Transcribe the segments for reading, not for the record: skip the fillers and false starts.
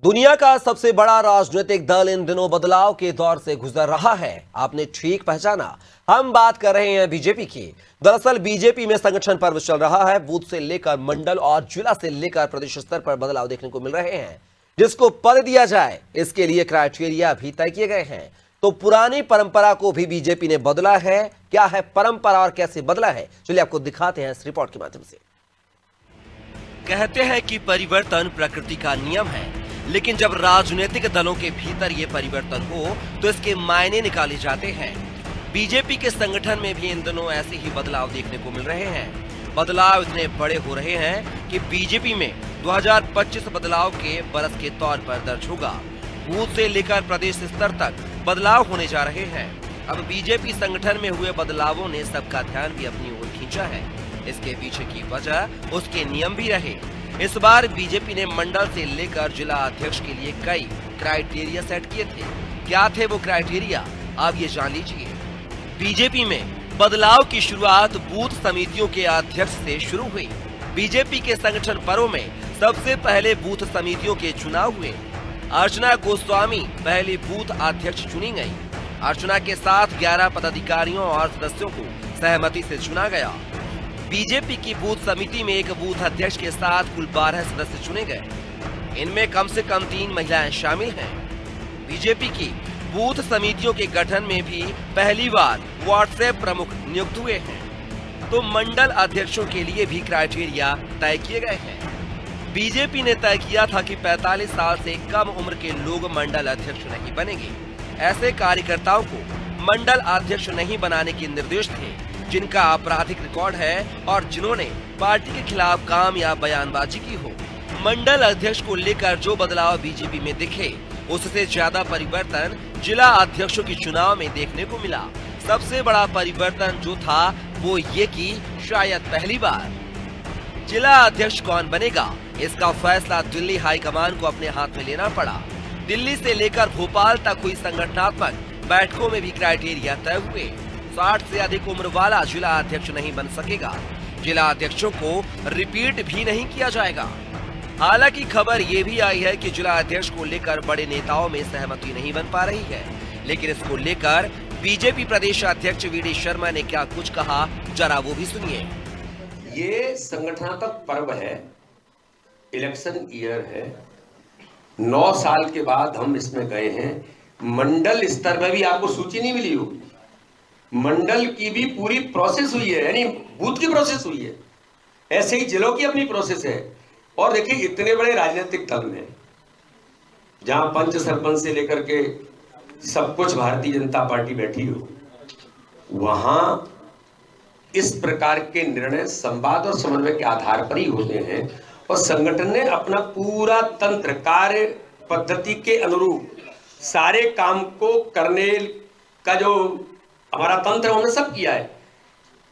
दुनिया का सबसे बड़ा राजनीतिक दल इन दिनों बदलाव के दौर से गुजर रहा है। आपने ठीक पहचाना, हम बात कर रहे हैं बीजेपी की। दरअसल बीजेपी में संगठन पर्व चल रहा है। बूथ से लेकर मंडल और जिला से लेकर प्रदेश स्तर पर बदलाव देखने को मिल रहे हैं। जिसको पद दिया जाए, इसके लिए क्राइटेरिया भी तय किए गए हैं। तो पुरानी परंपरा को भी बीजेपी ने बदला है। क्या है परंपरा और कैसे बदला है, चलिए आपको दिखाते हैं इस रिपोर्ट के माध्यम से। कहते हैं कि परिवर्तन प्रकृति का नियम है, लेकिन जब राजनीतिक दलों के भीतर ये परिवर्तन हो तो इसके मायने निकाले जाते हैं। बीजेपी के संगठन में भी इन दिनों ऐसे ही बदलाव देखने को मिल रहे हैं। बदलाव इतने बड़े हो रहे हैं कि बीजेपी में 2025 बदलाव के बरस के तौर पर दर्ज होगा। बूथ से लेकर प्रदेश स्तर तक बदलाव होने जा रहे हैं। अब बीजेपी संगठन में हुए बदलावों ने सबका ध्यान भी अपनी ओर खींचा है। इसके पीछे की वजह उसके नियम भी रहे। इस बार बीजेपी ने मंडल से लेकर जिला अध्यक्ष के लिए कई क्राइटेरिया सेट किए थे। क्या थे वो क्राइटेरिया, आप ये जान लीजिए। बीजेपी में बदलाव की शुरुआत बूथ समितियों के अध्यक्ष से शुरू हुई। बीजेपी के संगठन पर्व में सबसे पहले बूथ समितियों के चुनाव हुए। अर्चना गोस्वामी पहली बूथ अध्यक्ष चुनी गई। अर्चना के साथ 11 पदाधिकारियों और सदस्यों को सहमति से चुना गया। बीजेपी की बूथ समिति में एक बूथ अध्यक्ष के साथ कुल 12 सदस्य चुने गए। इनमें कम से कम 3 महिलाएं शामिल हैं। बीजेपी की बूथ समितियों के गठन में भी पहली बार व्हाट्सएप प्रमुख नियुक्त हुए हैं। तो मंडल अध्यक्षों के लिए भी क्राइटेरिया तय किए गए हैं। बीजेपी ने तय किया था कि 45 साल से कम उम्र के लोग मंडल अध्यक्ष नहीं बनेंगे। ऐसे कार्यकर्ताओं को मंडल अध्यक्ष नहीं बनाने के निर्देश थे जिनका आपराधिक रिकॉर्ड है और जिन्होंने पार्टी के खिलाफ काम या बयानबाजी की हो। मंडल अध्यक्ष को लेकर जो बदलाव बीजेपी में दिखे, उससे ज्यादा परिवर्तन जिला अध्यक्षों के चुनाव में देखने को मिला। सबसे बड़ा परिवर्तन जो था वो ये कि शायद पहली बार जिला अध्यक्ष कौन बनेगा, इसका फैसला दिल्ली हाईकमान को अपने हाथ में लेना पड़ा। दिल्ली से लेकर भोपाल तक हुई संगठनात्मक बैठकों में भी क्राइटेरिया तय हुए। 60 से अधिक उम्र वाला जिला अध्यक्ष नहीं बन सकेगा। जिला अध्यक्षों को रिपीट भी नहीं किया जाएगा। हालांकि खबर ये भी आई है कि जिला अध्यक्ष को लेकर बड़े नेताओं में सहमति नहीं बन पा रही है। लेकिन इसको लेकर बीजेपी प्रदेश अध्यक्ष वी.डी. शर्मा ने क्या कुछ कहा, जरा वो भी सुनिए। ये संगठनात्मक पर्व है, इलेक्शन ईयर है। 9 साल के बाद हम इसमें गए हैं। मंडल स्तर में भी आपको सूची नहीं मिली होगी। मंडल की भी पूरी प्रोसेस हुई है, यानी बूथ की प्रोसेस हुई है। ऐसे ही जिलों की अपनी प्रोसेस है। और देखिए, इतने बड़े राजनीतिक दल में जहां पंच सरपंच से लेकर के सब कुछ भारतीय जनता पार्टी बैठी हो, वहां इस प्रकार के निर्णय संवाद और समन्वय के आधार पर ही होते हैं। और संगठन ने अपना पूरा तंत्र, कार्य पद्धति के अनुरूप सारे काम को करने का जो हमारा तंत्र है, उन्होंने सब किया है।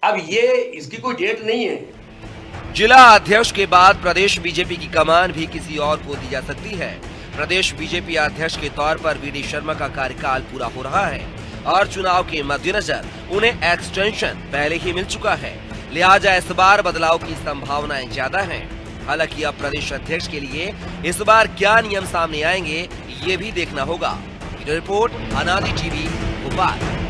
अब ये इसकी कोई डेट नहीं है। जिला अध्यक्ष के बाद प्रदेश बीजेपी की कमान भी किसी और को दी जा सकती है। प्रदेश बीजेपी अध्यक्ष के तौर पर वी.डी. शर्मा का कार्यकाल पूरा हो रहा है और चुनाव के मद्देनजर उन्हें एक्सटेंशन पहले ही मिल चुका है। लिहाजा इस बार बदलाव की संभावनाएं ज्यादा हैं। हालांकि अब प्रदेश अध्यक्ष के लिए इस बार क्या नियम सामने आएंगे, ये भी देखना होगा। रिपोर्ट अनादि टीवी भोपाल।